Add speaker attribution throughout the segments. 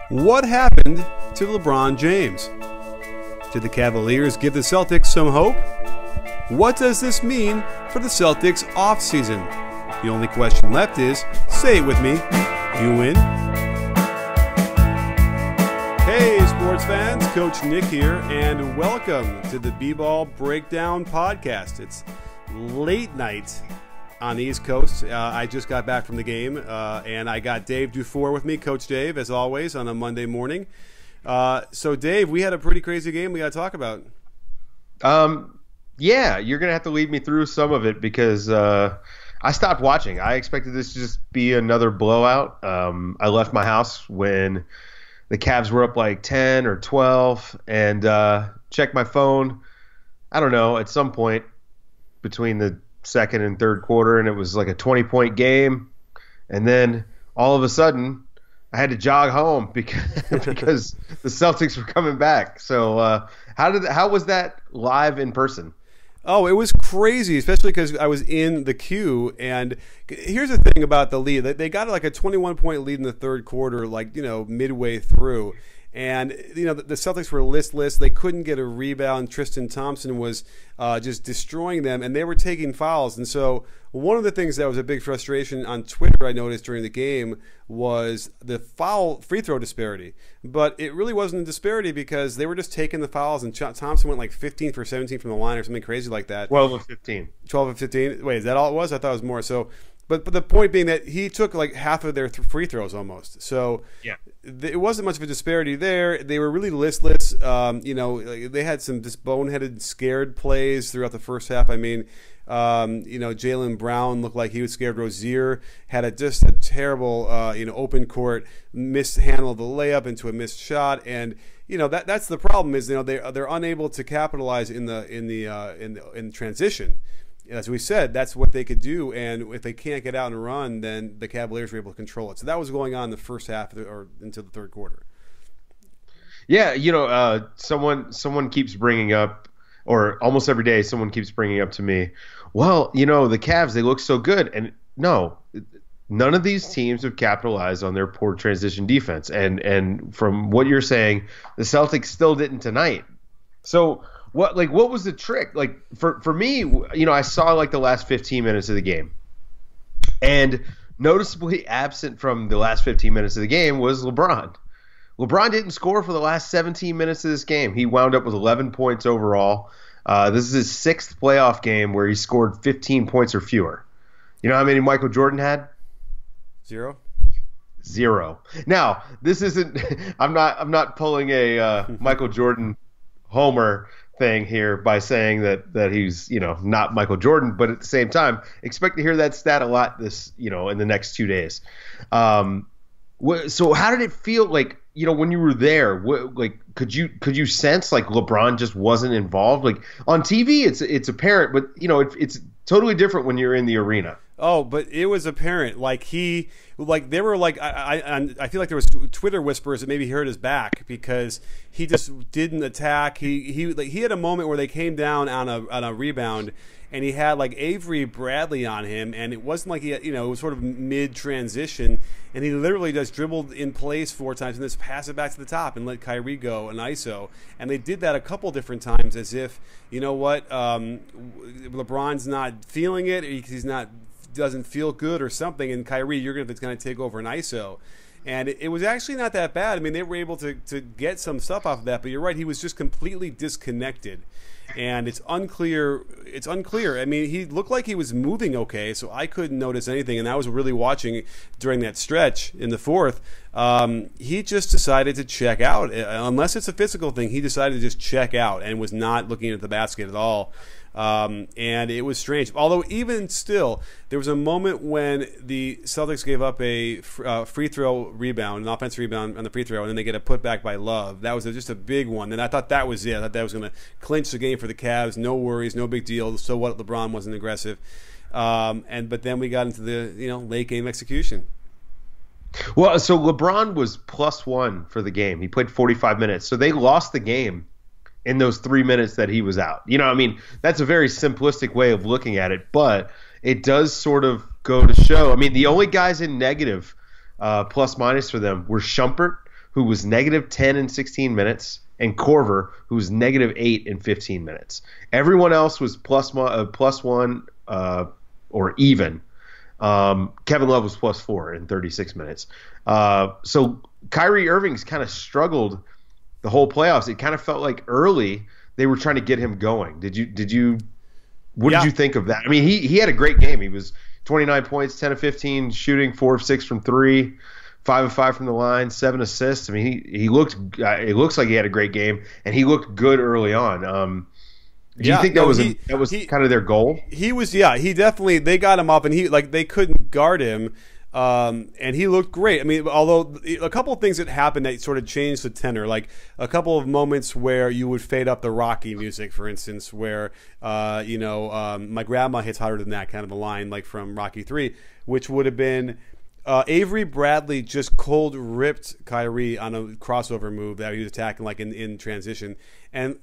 Speaker 1: What happened to LeBron James? Did the Cavaliers give the Celtics some hope? What does this mean for the Celtics offseason? The only question left is, say it with me, you win. Hey sports fans, Coach Nick here, and welcome to the B-Ball Breakdown Podcast. It's late night on the East Coast. I just got back from the game, and I got Dave Dufour with me, Coach Dave, as always, on a Monday morning. So, Dave, we had a pretty crazy game we got to talk about.
Speaker 2: Yeah, you're going to have to lead me through some of it because I stopped watching. I expected this to just be another blowout. I left my house when the Cavs were up like 10 or 12 and checked my phone, I don't know, at some point between the second and third quarter, and it was like a 20-point game. And then all of a sudden, I had to jog home because the Celtics were coming back. So how was that live in person?
Speaker 1: Oh, it was crazy, especially because I was in the queue. And here's the thing about the lead. They got like a 21-point lead in the third quarter, like, midway through. And, the Celtics were listless. They couldn't get a rebound. Tristan Thompson was just destroying them, and they were taking fouls. And so one of the things that was a big frustration on Twitter I noticed during the game was the foul free throw disparity. But it really wasn't a disparity because they were just taking the fouls, and Thompson went like 15 for 17 from the line or something crazy like that.
Speaker 2: 12 of 15.
Speaker 1: 12 of 15. Wait, is that all it was? I thought it was more. So, But the point being that he took like half of their free throws almost. So yeah, it wasn't much of a disparity there. They were really listless. They had some just boneheaded, scared plays throughout the first half. I mean, Jaylen Brown looked like he was scared. Rozier had just a terrible, open court mishandle the layup into a missed shot, and that's the problem is they're unable to capitalize in transition. As we said, that's what they could do, and if they can't get out and run, then the Cavaliers were able to control it. So that was going on in the first half or into the third quarter.
Speaker 2: Yeah, someone keeps bringing up, or almost every day, someone keeps bringing up to me, well, the Cavs, they look so good, and no, none of these teams have capitalized on their poor transition defense, and from what you're saying, the Celtics still didn't tonight. So what was the trick? Like for me, I saw like the last 15 minutes of the game, and noticeably absent from the last 15 minutes of the game was LeBron. LeBron didn't score for the last 17 minutes of this game. He wound up with 11 points overall. This is his sixth playoff game where he scored 15 points or fewer. You know how many Michael Jordan had? Zero. Now, this isn't I'm not pulling a Michael Jordan homer thing here by saying that he's not Michael Jordan, but at the same time expect to hear that stat a lot this in the next 2 days. So how did it feel like when you were there? Could you sense like LeBron just wasn't involved? Like on TV it's apparent, but it's totally different when you're in the arena.
Speaker 1: Oh, but it was apparent. I feel like there was Twitter whispers that maybe he hurt his back because he just didn't attack. He had a moment where they came down on a rebound, and he had like Avery Bradley on him, and it wasn't like it was sort of mid transition, and he literally just dribbled in place 4 times and just passed it back to the top and let KYRIE go an ISO, and they did that a couple different times as if LeBron's not feeling it, he's not. Doesn't feel good or something, and KYRIE, you're going to take over an ISO. And it was actually not that bad. I mean, they were able to get some stuff off of that, but you're right, he was just completely disconnected. And it's unclear. I mean, he looked like he was moving okay, so I couldn't notice anything, and I was really watching during that stretch in the fourth. He just decided to check out. Unless it's a physical thing, he decided to just check out and was not looking at the basket at all. And it was strange. Although even still, there was a moment when the Celtics gave up a free throw rebound, an offensive rebound on the free throw, and then they get a putback by Love. That was just a big one. And I thought that was it. I thought that was going to clinch the game for the Cavs. No worries, no big deal. So what? LeBron wasn't aggressive. But then we got into the late game execution.
Speaker 2: Well, so LeBron was +1 for the game. He played 45 minutes. So they lost the game in those 3 minutes that he was out. That's a very simplistic way of looking at it, but it does sort of go to show. I mean, the only guys in negative plus minus for them were Shumpert, who was -10 in 16 minutes, and Korver, who was -8 in 15 minutes. Everyone else was +1 or even. Kevin Love was +4 in 36 minutes. So Kyrie Irving's kind of struggled the whole playoffs. It kind of felt like early they were trying to get him going. What did you think of that? I mean, he had a great game. He was 29 points, 10 of 15 shooting, 4 of 6 from 3, 5 of 5 from the line, 7 assists. I mean, it looks like he had a great game, and he looked good early on. Do you think that was kind of their goal?
Speaker 1: He definitely, they got him up, and they couldn't guard him. And he looked great. I mean, although a couple of things that happened that sort of changed the tenor, like a couple of moments where you would fade up the Rocky music, for instance, where, my grandma hits harder than that kind of a line, like from Rocky 3, which would have been Avery Bradley just cold ripped Kyrie on a crossover move that he was attacking like in transition. And,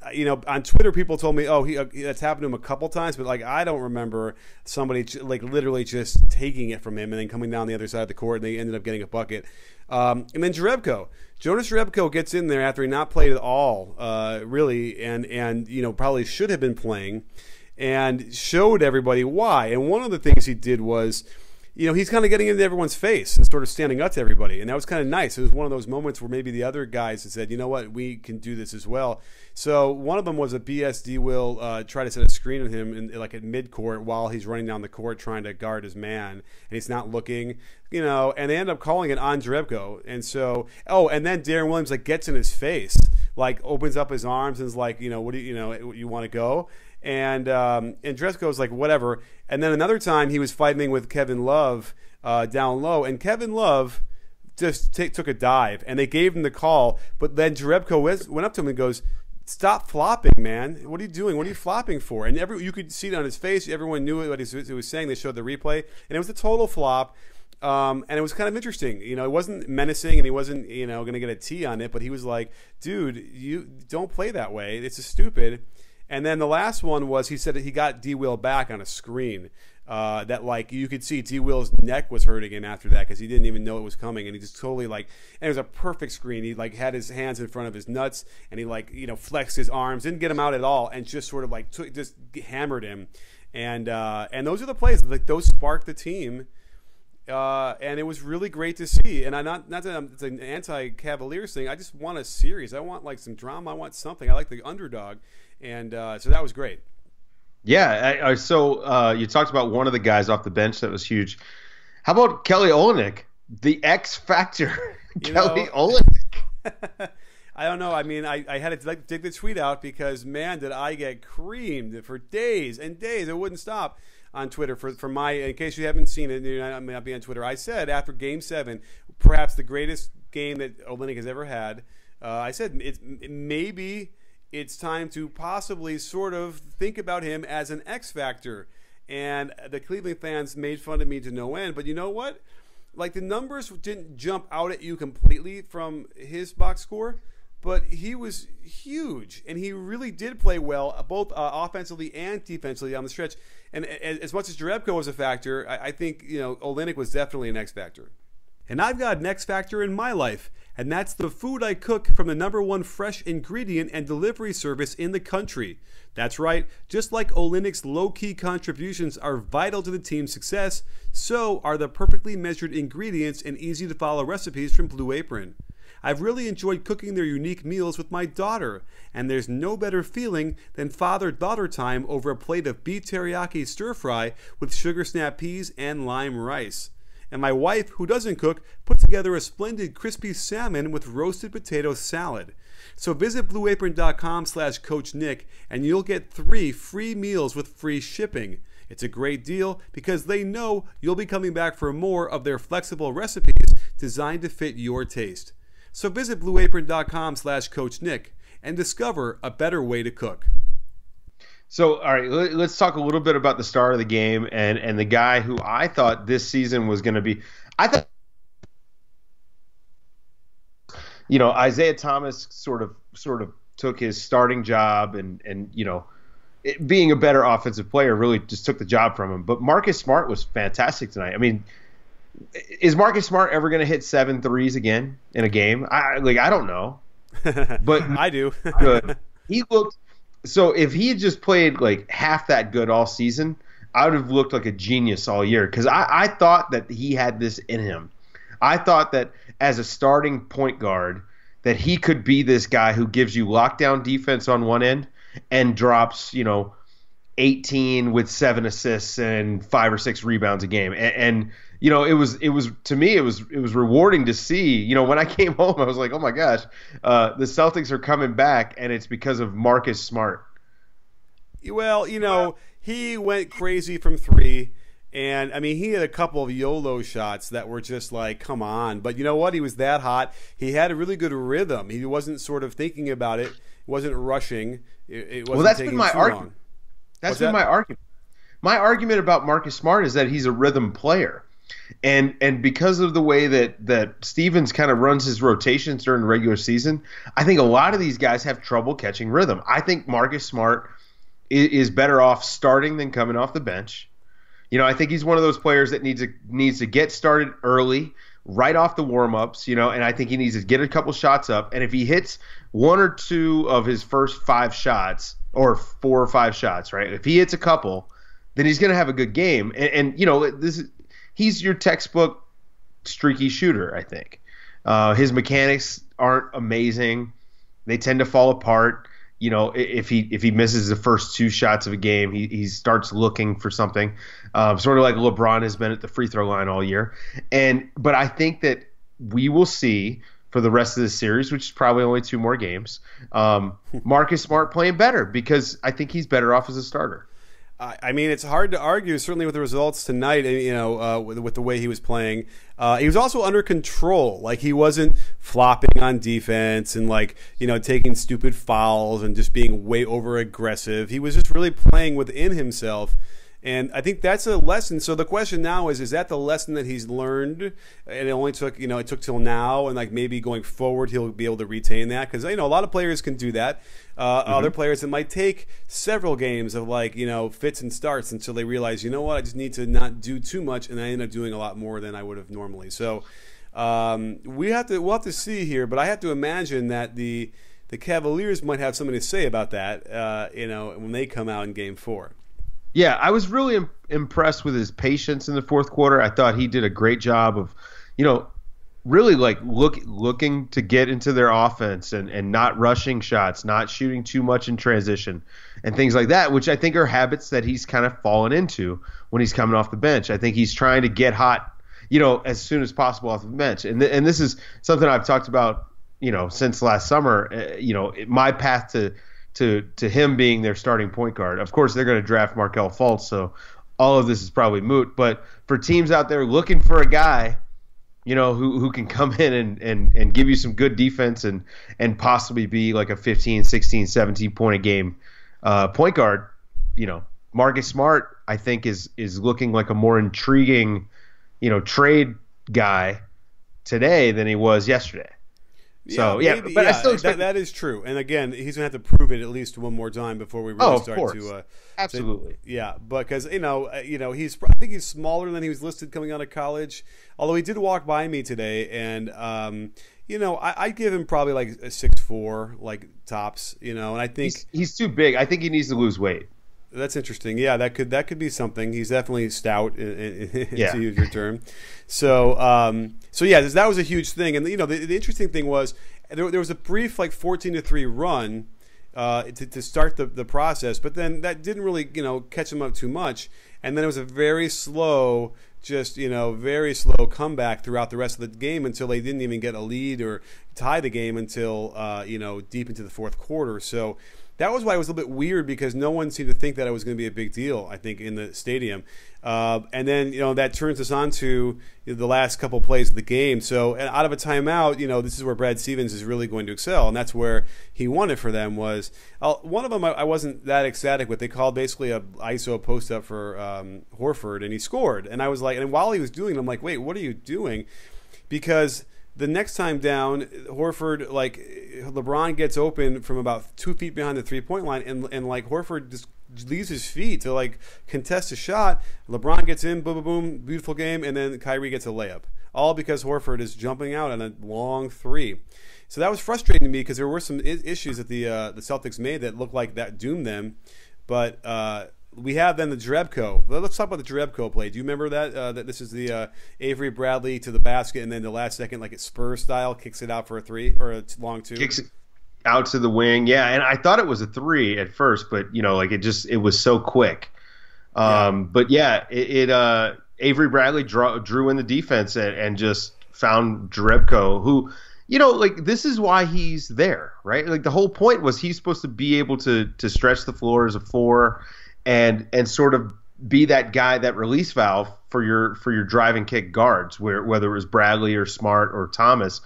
Speaker 1: on Twitter, people told me, that's happened to him a couple times, but I don't remember somebody literally just taking it from him and then coming down the other side of the court, and they ended up getting a bucket. And then Jonas Jerebko gets in there after he not played at all, really, and probably should have been playing, and showed everybody why. And one of the things he did was, he's kind of getting into everyone's face and sort of standing up to everybody. And that was kind of nice. It was one of those moments where maybe the other guys had said, you know what, we can do this as well. So one of them was a BSD will try to set a screen on him at midcourt while he's running down the court trying to guard his man. And he's not looking, and they end up calling it on Jerebko. And so, and then Darren Williams gets in his face, opens up his arms and is like, what do you want to go? And Jerebko's like, whatever. And then another time he was fighting with Kevin Love down low, and Kevin Love just took a dive, and they gave him the call. But then Jerebko went up to him and goes, "Stop flopping, man! What are you doing? What are you flopping for?" And you could see it on his face. Everyone knew what he was saying. They showed the replay, and it was a total flop. And it was kind of interesting. It wasn't menacing, and he wasn't, going to get a T on it. But he was like, "Dude, you don't play that way. It's just stupid." And then the last one was, he said that he got D. Will back on a screen that you could see D. Will's neck was hurting him after that because he didn't even know it was coming, and he just totally and it was a perfect screen. He had his hands in front of his nuts, and he flexed his arms, didn't get him out at all, and just sort of just hammered him. And those are the plays those sparked the team. And it was really great to see. And not that it's an anti-Cavaliers thing. I just want a series. I want some drama. I want something. I like the underdog. And so that was great.
Speaker 2: Yeah. So you talked about one of the guys off the bench that was huge. How about Kelly Olynyk, the X factor? Kelly Olynyk.
Speaker 1: I don't know. I mean, I had to dig the tweet out because, man, did I get creamed for days and days. It wouldn't stop on Twitter for my, in case you haven't seen it, I may not be on Twitter. I said after Game 7, perhaps the greatest game that Olynyk has ever had, I said maybe it's time to possibly sort of think about him as an X factor. And the Cleveland fans made fun of me to no end. But you know what? The numbers didn't jump out at you completely from his box score, but he was huge, and he really did play well, both offensively and defensively on the stretch. And as much as Jerebko was a factor, I think Olynyk was definitely an X factor. And I've got an X factor in my life, and that's the food I cook from the #1 fresh ingredient and delivery service in the country. That's right, just like Olynyk's low-key contributions are vital to the team's success, so are the perfectly measured ingredients and easy-to-follow recipes from Blue Apron. I've really enjoyed cooking their unique meals with my daughter, and there's no better feeling than father-daughter time over a plate of beef teriyaki stir-fry with sugar snap peas and lime rice. And my wife, who doesn't cook, put together a splendid crispy salmon with roasted potato salad. So visit blueapron.com/Coach Nick, and you'll get 3 free meals with free shipping. It's a great deal because they know you'll be coming back for more of their flexible recipes designed to fit your taste. So visit blueapron.com/Coach Nick and discover a better way to cook.
Speaker 2: So, all right, let's talk a little bit about the star of the game and the guy who I thought this season was going to be. I thought, Isaiah Thomas sort of took his starting job and being a better offensive player really just took the job from him. But Marcus Smart was fantastic tonight. I mean, Is Marcus Smart ever going to hit 7 threes again in a game? I don't know. But
Speaker 1: I do.
Speaker 2: Good. He looked so if he had just played like half that good all season, I would have looked like a genius all year because I thought that he had this in him. I thought that as a starting point guard that he could be this guy who gives you lockdown defense on one end and drops, 18 with 7 assists and 5 or 6 rebounds a game. And it was to me it was rewarding to see. When I came home, I was like, oh my gosh, the Celtics are coming back, and it's because of Marcus Smart.
Speaker 1: Well, he went crazy from 3. And, I mean, he had a couple of YOLO shots that were just like, come on. But you know what? He was that hot. He had a really good rhythm. He wasn't sort of thinking about it. He wasn't rushing. It wasn't
Speaker 2: that's
Speaker 1: taking
Speaker 2: been my
Speaker 1: too
Speaker 2: argument.
Speaker 1: long.
Speaker 2: That's been my argument. My argument about Marcus Smart is that he's a rhythm player. And because of the way that Stevens kind of runs his rotations during the regular season, I think a lot of these guys have trouble catching rhythm. I think Marcus Smart is better off starting than coming off the bench. I think he's one of those players that needs to get started early, right off the warm-ups, and I think he needs to get a couple shots up. And if he hits 1 or 2 of his first 5 shots, or 4 or 5 shots, right? If he hits a couple, then he's going to have a good game. And he's your textbook streaky shooter, I think. His mechanics aren't amazing. They tend to fall apart. If he misses the first 2 shots of a game, he starts looking for something, sort of like LeBron has been at the free throw line all year. But I think that we will see for the rest of the series, which is probably only 2 more games, Marcus Smart playing better because I think he's better off as a starter.
Speaker 1: I mean, it's hard to argue, certainly with the results tonight, with the way he was playing. He was also under control. Like, he wasn't flopping on defense and, taking stupid fouls and just being way over-aggressive. He was just really playing within himself. And I think that's a lesson. So the question now is that the lesson that he's learned? And it only took, it took till now, and maybe going forward he'll be able to retain that because a lot of players can do that. Other players, it might take several games of fits and starts until they realize, I just need to not do too much, and I end up doing a lot more than I would have normally. So we'll have to see here, but I have to imagine that the Cavaliers might have something to say about that, when they come out in Game 4.
Speaker 2: Yeah, I was really impressed with his patience in the fourth quarter. I thought he did a great job of, really looking to get into their offense and not rushing shots, not shooting too much in transition and things like that, which I think are habits that he's kind of fallen into when he's coming off the bench. I think he's trying to get hot, as soon as possible off the bench. And this is something I've talked about, since last summer. My path to him being their starting point guard. Of course, they're going to draft Markelle Fultz, so all of this is probably moot. But for teams out there looking for a guy, who can come in and give you some good defense and possibly be like a 15, 16, 17 point a game point guard, Marcus Smart, I think, is looking like a more intriguing, trade guy today than he was yesterday. So
Speaker 1: maybe,
Speaker 2: but I still expect
Speaker 1: that is true. And again, he's gonna have to prove it at least one more time before we really start to.
Speaker 2: Absolutely.
Speaker 1: Because I think he's smaller than he was listed coming out of college. Although he did walk by me today, and I'd give him probably like a 6'4", tops. And I think
Speaker 2: he's too big. I think he needs to lose weight.
Speaker 1: That's interesting. Yeah, that could be something. He's definitely stout, to use your term. So that was a huge thing. And the interesting thing was there was a brief 14-3 run to start the process, but then that didn't really catch him up too much. And then it was a very slow, very slow comeback throughout the rest of the game until they didn't even get a lead or tie the game until deep into the fourth quarter. So that was why it was a little bit weird because no one seemed to think that it was going to be a big deal, I think, in the stadium. And then, that turns us on to the last couple plays of the game. So out of a timeout, this is where Brad Stevens is really going to excel, and that's where he won it for them was one of them I wasn't that ecstatic with. They called basically a ISO post-up for Horford, and he scored. And I was like, and while he was doing it, I'm like, wait, what are you doing? Because the next time down, Horford, LeBron gets open from about 2 feet behind the 3-point line, and Horford just leaves his feet to like contest a shot. LeBron gets in, boom, boom, boom, beautiful game, and then Kyrie gets a layup. All because Horford is jumping out on a long three. So that was frustrating to me because there were some issues that the Celtics made that looked like that doomed them. But we have then the Jerebko. Let's talk about the Jerebko play. Do you remember that? That this is the Avery Bradley to the basket, and then the last second, like it's Spurs style, kicks it out for a three or a long two.
Speaker 2: Kicks it out to the wing, yeah. And I thought it was a three at first, but like it was so quick. But yeah, Avery Bradley drew in the defense and just found Jerebko, who, like this is why he's there, right? Like the whole point was he's supposed to be able to stretch the floor as a four and sort of be that guy, that release valve for your drive and kick guards, whether it was Bradley or Smart or Thomas.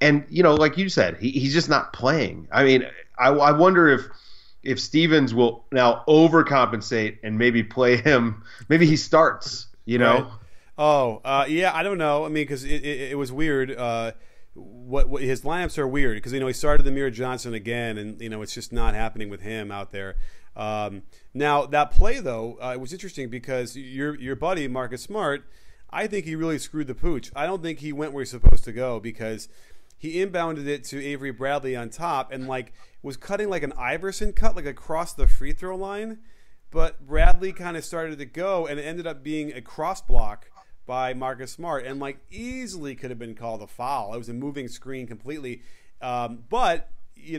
Speaker 2: And, like you said, he's just not playing. I mean, I wonder if Stevens will now overcompensate and maybe play him. Maybe he starts,
Speaker 1: Right. Yeah, I don't know. I mean, because it was weird. What his lineups are weird because he started Amir Johnson again, and it's just not happening with him out there. Now that play though, it was interesting because your buddy Marcus Smart, I think he really screwed the pooch. I don't think he went where he's supposed to go because he inbounded it to Avery Bradley on top and was cutting like an Iverson cut, like across the free throw line. But Bradley kind of started to go, and it ended up being a cross block by Marcus Smart, and easily could have been called a foul. It was a moving screen completely. But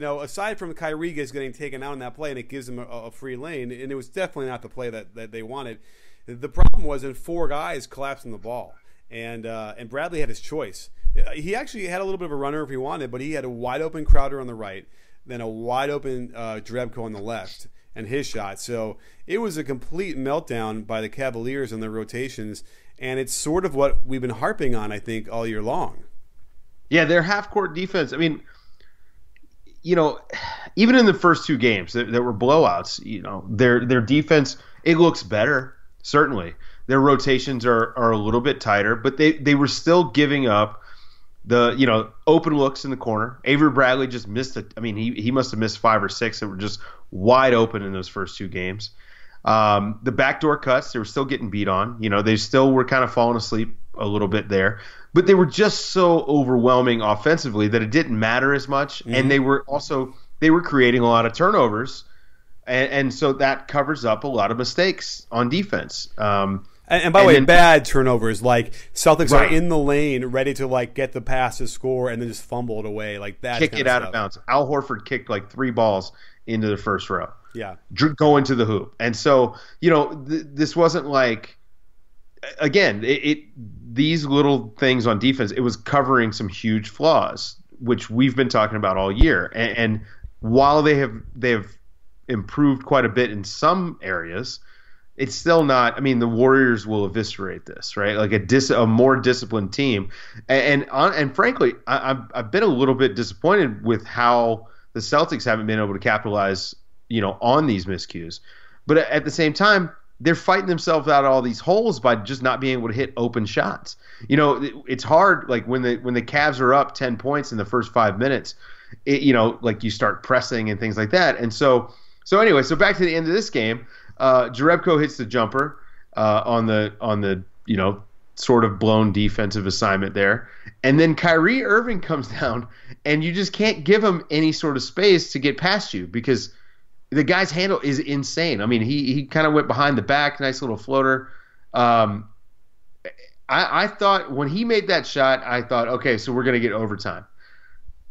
Speaker 1: aside from Kyrie getting taken out in that play, and it gives him a free lane, and it was definitely not the play that they wanted. The problem was in four guys collapsing the ball, and Bradley had his choice. He actually had a little bit of a runner if he wanted, but he had a wide open Crowder on the right, then a wide open Jerebko on the left, and his shot. So it was a complete meltdown by the Cavaliers on their rotations, and it's sort of what we've been harping on, I think, all year long.
Speaker 2: Yeah, their half-court defense, I mean, even in the first two games that were blowouts, their defense, it looks better, certainly. Their rotations are a little bit tighter, but they were still giving up the open looks in the corner. Avery Bradley just missed it. I mean, he must have missed 5 or 6 that were just wide open in those first two games. The backdoor cuts, they were still getting beat on. They still were kind of falling asleep a little bit there, but they were just so overwhelming offensively that it didn't matter as much. Mm-hmm. And they were creating a lot of turnovers, and so that covers up a lot of mistakes on defense.
Speaker 1: And by the way, bad turnovers, like Celtics are in the lane, ready to get the pass to score, and then just fumble it away, like that.
Speaker 2: Kick it out of bounds. Al Horford kicked 3 balls into the first row.
Speaker 1: Yeah,
Speaker 2: going to the hoop, and so this wasn't again. These little things on defense, it was covering some huge flaws, which we've been talking about all year. And while they have improved quite a bit in some areas, it's still not. I mean, the Warriors will eviscerate this, right? Like a more disciplined team, and frankly, I've been a little bit disappointed with how the Celtics haven't been able to capitalize, on these miscues. But at the same time, they're fighting themselves out of all these holes by just not being able to hit open shots. It's hard. Like when the Cavs are up 10 points in the first 5 minutes, you start pressing and things like that. And so anyway, so back to the end of this game. Jerebko hits the jumper on the sort of blown defensive assignment there, and then Kyrie Irving comes down, and you just can't give him any sort of space to get past you because the guy's handle is insane. I mean, he kind of went behind the back, nice little floater. I thought when he made that shot, I thought, okay, so we're going to get overtime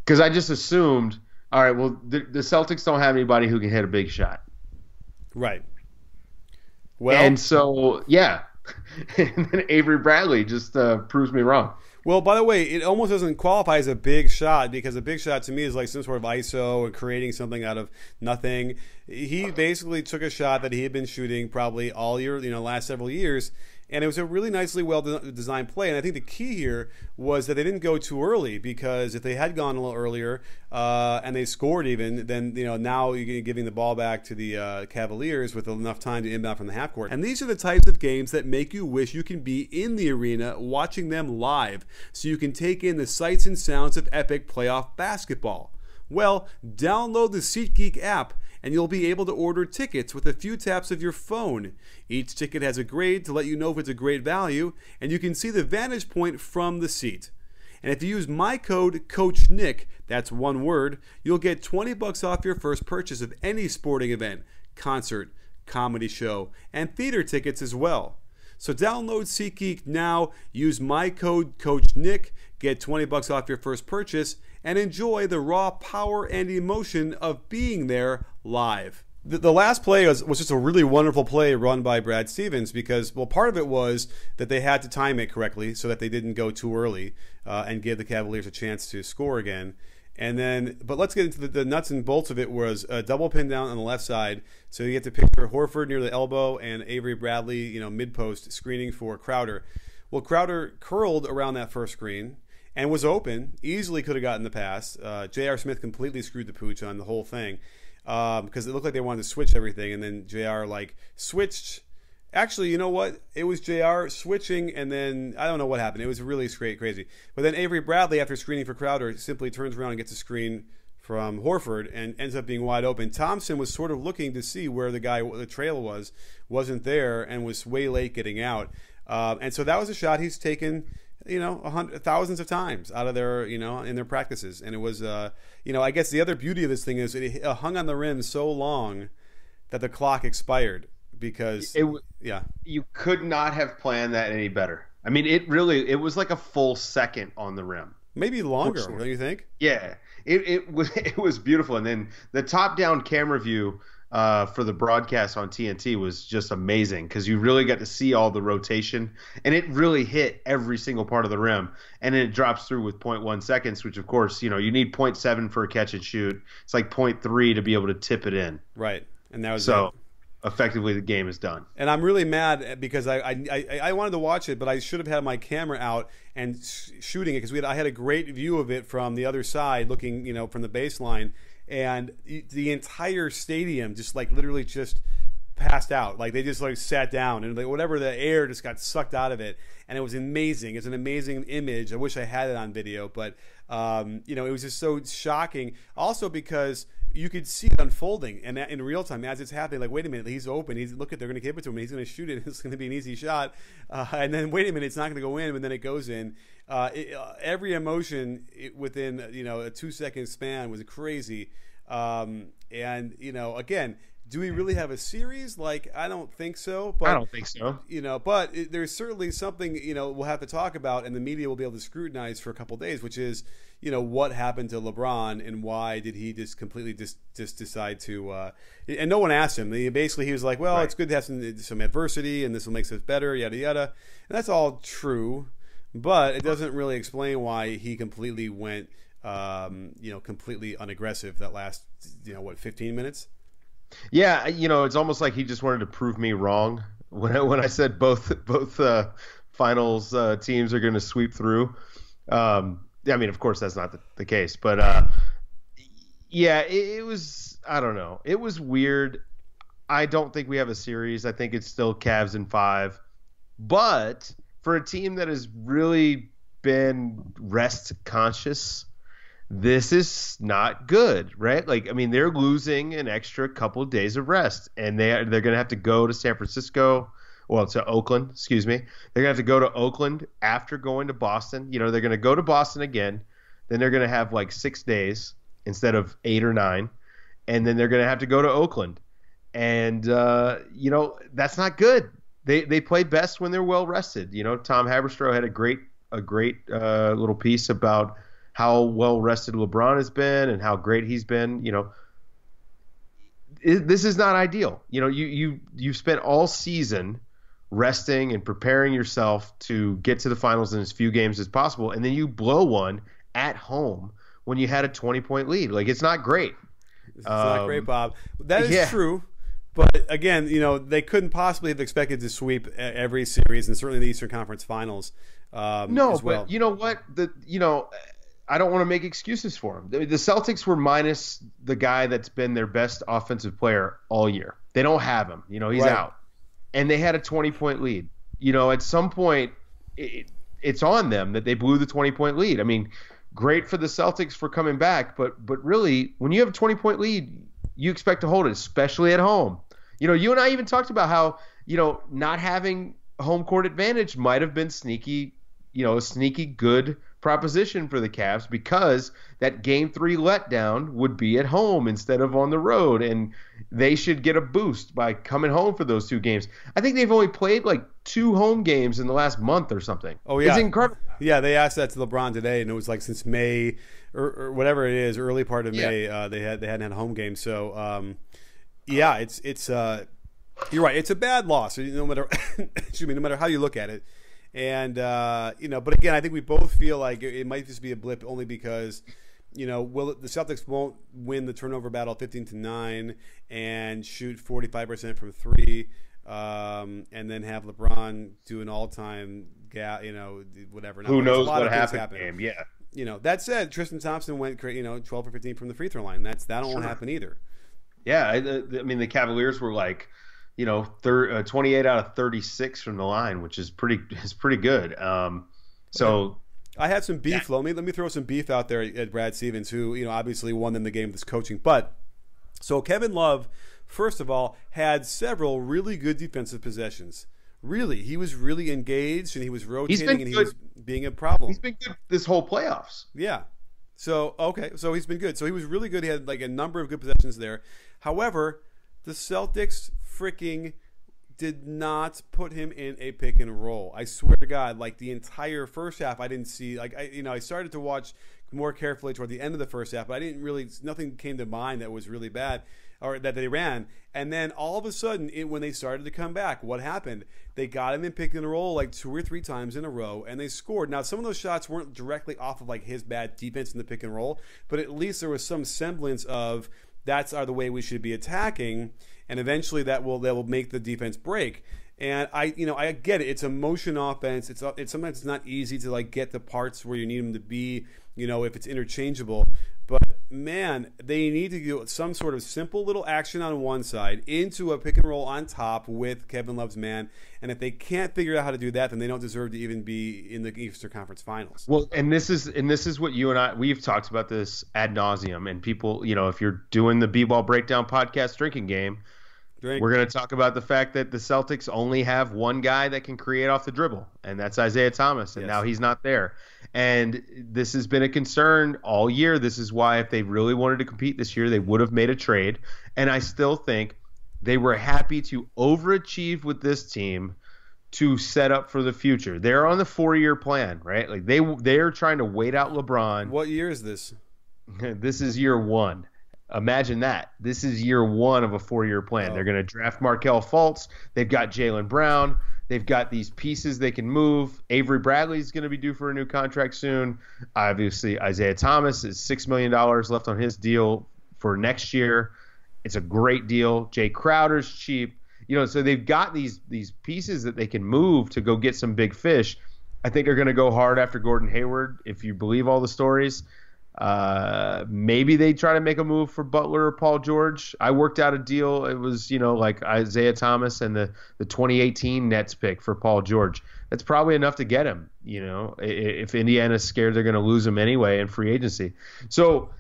Speaker 2: because I just assumed, all right, well, the Celtics don't have anybody who can hit a big shot.
Speaker 1: Right. Well,
Speaker 2: and so, yeah. And then Avery Bradley just proves me wrong.
Speaker 1: Well, by the way, it almost doesn't qualify as a big shot because a big shot to me is like some sort of ISO and creating something out of nothing. He basically took a shot that he had been shooting probably all year, last several years, and it was a really nicely well-designed play. And I think the key here was that they didn't go too early because if they had gone a little earlier and they scored even, then now you're giving the ball back to the Cavaliers with enough time to inbound from the half court. And these are the types of games that make you wish you can be in the arena watching them live so you can take in the sights and sounds of epic playoff basketball. Well, download the SeatGeek app and you'll be able to order tickets with a few taps of your phone. Each ticket has a grade to let you know if it's a great value, and you can see the vantage point from the seat. And if you use my code CoachNick, that's one word, you'll get $20 off your first purchase of any sporting event, concert, comedy show, and theater tickets as well. So download SeatGeek now, use my code CoachNick, get $20 off your first purchase, and enjoy the raw power and emotion of being there live. The last play was just a really wonderful play run by Brad Stevens because, well, part of it was that they had to time it correctly so that they didn't go too early and give the Cavaliers a chance to score again. And then, but let's get into the nuts and bolts of it. Was a double pin down on the left side. So you get to picture Horford near the elbow and Avery Bradley, mid post screening for Crowder. Well, Crowder curled around that first screen and was open. Easily could have gotten the pass. J.R. Smith completely screwed the pooch on the whole thing because it looked like they wanted to switch everything, and then J.R. switched. Actually, you know what? It was JR switching, and then I don't know what happened. It was really crazy. But then Avery Bradley, after screening for Crowder, simply turns around and gets a screen from Horford and ends up being wide open. Thompson was sort of looking to see where the trail wasn't there, and was way late getting out. And so that was a shot he's taken, thousands of times out of their, in their practices. And it was, I guess the other beauty of this thing is it hung on the rim so long that the clock expired. Because
Speaker 2: you could not have planned that any better. I mean, it was like a full second on the rim,
Speaker 1: maybe longer. Don't you think?
Speaker 2: Yeah, it was beautiful. And then the top down camera view for the broadcast on TNT was just amazing because you really got to see all the rotation, and it really hit every single part of the rim. And then it drops through with 0.1 seconds, which of course you need 0.7 for a catch and shoot. It's like 0.3 to be able to tip it in.
Speaker 1: Right, and that was
Speaker 2: so.
Speaker 1: It.
Speaker 2: Effectively, the game is done.
Speaker 1: And I'm really mad because I wanted to watch it, but I should have had my camera out and shooting it because I had a great view of it from the other side, looking from the baseline, and the entire stadium just literally just passed out. They just sat down and whatever, the air just got sucked out of it, and it was amazing. It's an amazing image. I wish I had it on video, but it was just so shocking. Also because you could see it unfolding, and in real time as it's happening. Wait a minute, he's open. They're going to give it to him. He's going to shoot it. It's going to be an easy shot. And then wait a minute, it's not going to go in, and then it goes in. Every emotion within a 2-second span was crazy. And again, do we really have a series? I don't think so. But,
Speaker 2: I don't think so.
Speaker 1: But there's certainly something we'll have to talk about, and the media will be able to scrutinize for a couple of days, which is what happened to LeBron and why did he just completely just decide to and no one asked him. He was like, well, right. It's good to have some adversity, and this will make us better, yada yada, and that's all true, but it doesn't really explain why he completely went completely unaggressive that last 15 minutes.
Speaker 2: Yeah, it's almost like he just wanted to prove me wrong when I said both finals teams are going to sweep through. I mean, of course, that's not the case, but it was, I don't know. It was weird. I don't think we have a series. I think it's still Cavs in 5. But for a team that has really been rest conscious, this is not good, right? They're losing an extra couple of days of rest, and they're going to have to go to San Francisco. Well, to Oakland, excuse me. They're going to have to go to Oakland after going to Boston. They're going to go to Boston again. Then they're going to have 6 days instead of 8 or 9. And then they're going to have to go to Oakland. And, that's not good. They play best when they're well rested. Tom Haberstroh had a great little piece about how well rested LeBron has been and how great he's been. This is not ideal. You've spent all season resting and preparing yourself to get to the finals in as few games as possible, and then you blow one at home when you had a 20-point lead. It's not great.
Speaker 1: It's not great, Bob. That is true. But again, they couldn't possibly have expected to sweep every series, and certainly the Eastern Conference Finals.
Speaker 2: No, but you know what? I don't want to make excuses for them. The Celtics were minus the guy that's been their best offensive player all year. They don't have him. He's out. And they had a 20-point lead. At some point, it's on them that they blew the 20-point lead. I mean, great for the Celtics for coming back, but really, when you have a 20-point lead, you expect to hold it, especially at home. You know, you and I even talked about how, you know, not having home court advantage might have been sneaky, you know, a sneaky good proposition for the Cavs, because that game 3 letdown would be at home instead of on the road, and they should get a boost by coming home for those 2 games. I think they've only played like 2 home games in the last month or something.
Speaker 1: Oh yeah,
Speaker 2: it's incredible.
Speaker 1: Yeah, they asked that to LeBron today, and it was like since May or whatever it is, early part of May, they hadn't had a home game. So yeah, it's you're right. It's a bad loss, no matter excuse me, no matter how you look at it. And you know, but again, I think we both feel like it might just be a blip, only because, you know, the Celtics won't win the turnover battle 15-9 and shoot 45% from 3, and then have LeBron do an all-time you know, whatever.
Speaker 2: Who knows what happened? Yeah.
Speaker 1: You know, that said, Tristan Thompson went, you know, 12 for 15 from the free throw line. That won't happen either.
Speaker 2: Yeah, I mean, the Cavaliers were like, you know, 28 out of 36 from the line, which is pretty good. So
Speaker 1: I had some beef. Let me throw some beef out there at Brad Stevens, who, you know, obviously won them the game with his coaching. But so Kevin Love, first of all, had several really good defensive possessions. Really, he was really engaged, and he was rotating, and he was being a problem.
Speaker 2: He's been good this whole playoffs.
Speaker 1: Yeah. So okay, so he's been good. So he was really good. He had like a number of good possessions there. However, the Celtics freaking did not put him in a pick and roll. I swear to God, like the entire first half, I didn't see, like, I started to watch more carefully toward the end of the first half, but I didn't really, nothing came to mind that was really bad or that they ran. And then all of a sudden, when they started to come back, what happened? They got him in pick and roll like 2 or 3 times in a row, and they scored. Now, some of those shots weren't directly off of like his bad defense in the pick and roll, but at least there was some semblance of that's the way we should be attacking. And eventually that will make the defense break. And I get it. It's a motion offense. It's sometimes it's not easy to like get the parts where you need them to be, you know, if it's interchangeable. But man, they need to do some sort of simple little action on one side into a pick and roll on top with Kevin Love's man. And if they can't figure out how to do that, then they don't deserve to even be in the Eastern Conference Finals.
Speaker 2: Well, and this is what you and we've talked about this ad nauseum. And people, you know, if you're doing the B-Ball Breakdown podcast drinking game, we're going to talk about the fact that the Celtics only have one guy that can create off the dribble, and that's Isaiah Thomas, and now he's not there. And this has been a concern all year. This is why if they really wanted to compete this year, they would have made a trade. And I still think they were happy to overachieve with this team to set up for the future. They're on the 4-year plan, right? Like they're trying to wait out LeBron.
Speaker 1: What year is this?
Speaker 2: This is year 1. Imagine that. This is year 1 of a 4-year plan. They're going to draft Markelle Fultz. They've got Jaylen Brown. They've got these pieces they can move. Avery Bradley's going to be due for a new contract soon. Obviously, Isaiah Thomas is $6 million left on his deal for next year. It's a great deal. Jay Crowder's cheap. You know, so they've got these pieces that they can move to go get some big fish. I think they're going to go hard after Gordon Hayward, if you believe all the stories. Maybe they try to make a move for Butler or Paul George. I worked out a deal. It was, you know, like Isaiah Thomas and the 2018 Nets pick for Paul George. That's probably enough to get him, you know, if Indiana's scared they're going to lose him anyway in free agency. So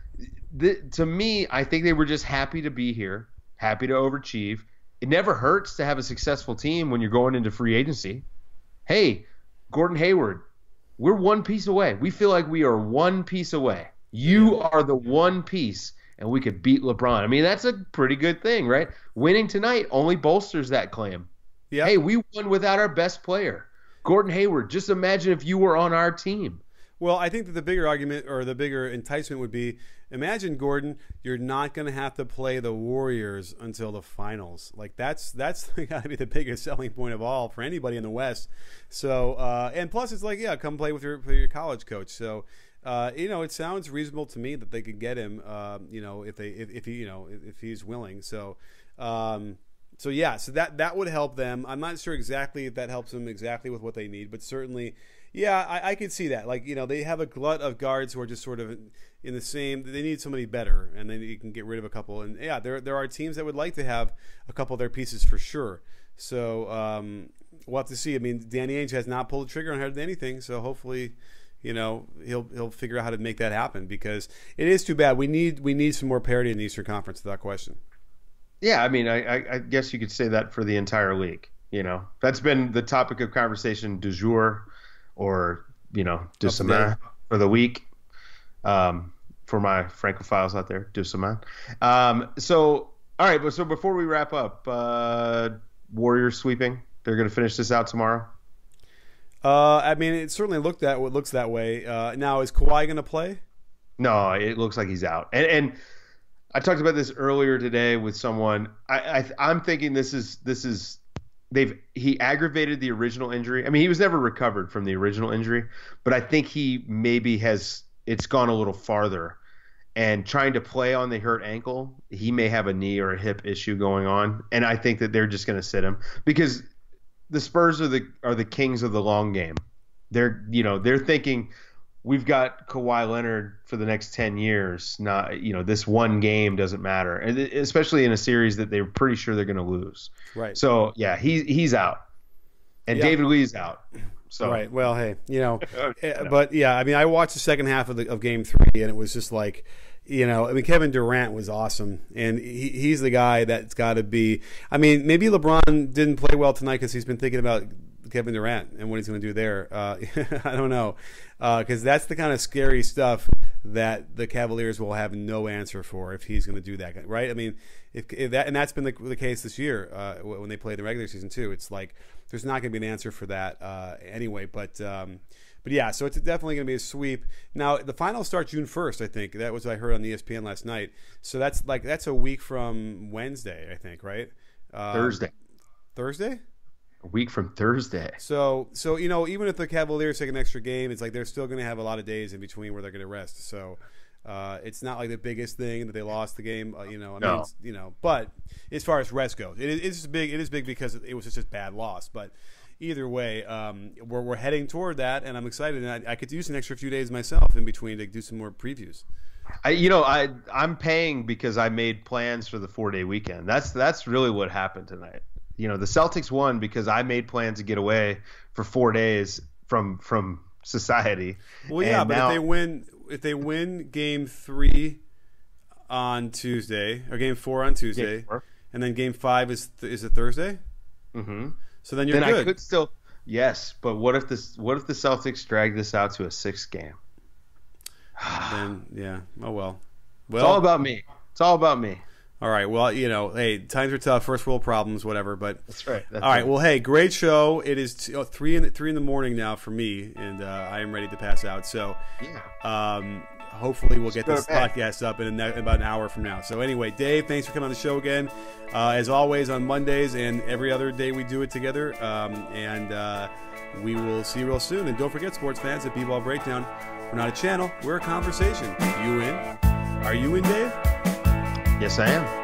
Speaker 2: to me, I think they were just happy to be here, happy to overachieve. It never hurts to have a successful team when you're going into free agency. Hey, Gordon Hayward, we're one piece away. We feel like we are one piece away. You are the one piece, and we could beat LeBron. I mean, that's a pretty good thing, right? Winning tonight only bolsters that claim. Yeah. Hey, we won without our best player. Gordon Hayward, just imagine if you were on our team.
Speaker 1: Well, I think that the bigger argument or the bigger enticement would be, imagine, Gordon, you're not going to have to play the Warriors until the finals. Like that's got to be the biggest selling point of all for anybody in the West. So, and plus it's like, yeah, come play with your college coach. So, you know, it sounds reasonable to me that they could get him, you know, if he's willing. So, so yeah, so that would help them. I'm not sure exactly if that helps them exactly with what they need, but certainly, yeah, I could see that. Like, you know, they have a glut of guards who are just sort of in the same. They need somebody better, and then you can get rid of a couple. And yeah, there are teams that would like to have a couple of their pieces for sure. So we'll have to see. I mean, Danny Ainge has not pulled the trigger on hardly anything, so hopefully, he'll figure out how to make that happen, because it is too bad. We need some more parity in the Eastern Conference, without question.
Speaker 2: Yeah, I mean, I guess you could say that for the entire league. That's been the topic of conversation du jour, or du semaine for the week. For my Francophiles out there, du semaine. So, all right, so before we wrap up, Warriors sweeping. They're going to finish this out tomorrow.
Speaker 1: I mean, it certainly looks that way. Now, is Kawhi going to play?
Speaker 2: No, it looks like he's out. And I talked about this earlier today with someone. I'm thinking he aggravated the original injury. I mean, he was never recovered from the original injury, but I think he maybe it's gone a little farther. And trying to play on the hurt ankle, he may have a knee or a hip issue going on. And I think that they're just going to sit him, because the Spurs are the kings of the long game. They're thinking, we've got Kawhi Leonard for the next 10 years. Not, this one game doesn't matter, and especially in a series that they're pretty sure they're going to lose.
Speaker 1: Right.
Speaker 2: So yeah, he's out, and David Lee's out. So.
Speaker 1: Right. Well, hey, but yeah, I mean, I watched the second half of Game 3, and it was just like, I mean, Kevin Durant was awesome, and he's the guy that's got to be. I mean, maybe LeBron didn't play well tonight because he's been thinking about Kevin Durant and what he's going to do there. I don't know, because that's the kind of scary stuff that the Cavaliers will have no answer for if he's going to do that, right? I mean, if that, and that's been the case this year when they played the regular season too. It's like there's not going to be an answer for that anyway. But yeah, so it's definitely going to be a sweep. Now the finals start June 1st. I think that was what I heard on ESPN last night. So that's a week from Wednesday, I think, right?
Speaker 2: Thursday. A week from Thursday.
Speaker 1: So even if the Cavaliers take an extra game, it's like they're still going to have a lot of days in between where they're going to rest. So it's not like the biggest thing that they lost the game. But as far as rest goes, it is big. It is big because it was just a bad loss. But either way, we're heading toward that, and I'm excited. And I could use an extra few days myself in between to do some more previews.
Speaker 2: I'm paying because I made plans for the 4-day weekend. That's really what happened tonight. The Celtics won because I made plans to get away for 4 days from society.
Speaker 1: Well, yeah, but if they win Game 3 on Tuesday, or Game 4 on Tuesday, and then Game 5 is it Thursday? Mm-hmm. So then you're good.
Speaker 2: I could still, yes, but what if the Celtics drag this out to a 6th game?
Speaker 1: Then yeah, oh well.
Speaker 2: It's all about me.
Speaker 1: All right. Well, hey, times are tough. First world problems, whatever. But
Speaker 2: that's right.
Speaker 1: All right. Well, hey, great show. It is 3 in the morning now for me, and I am ready to pass out. So, hopefully, we'll get this podcast up in about an hour from now. So, anyway, Dave, thanks for coming on the show again. As always, on Mondays and every other day we do it together. And we will see you real soon. And don't forget, sports fans, at B-Ball Breakdown, we're not a channel. We're a conversation. You in? Are you in, Dave?
Speaker 2: Yes, I am.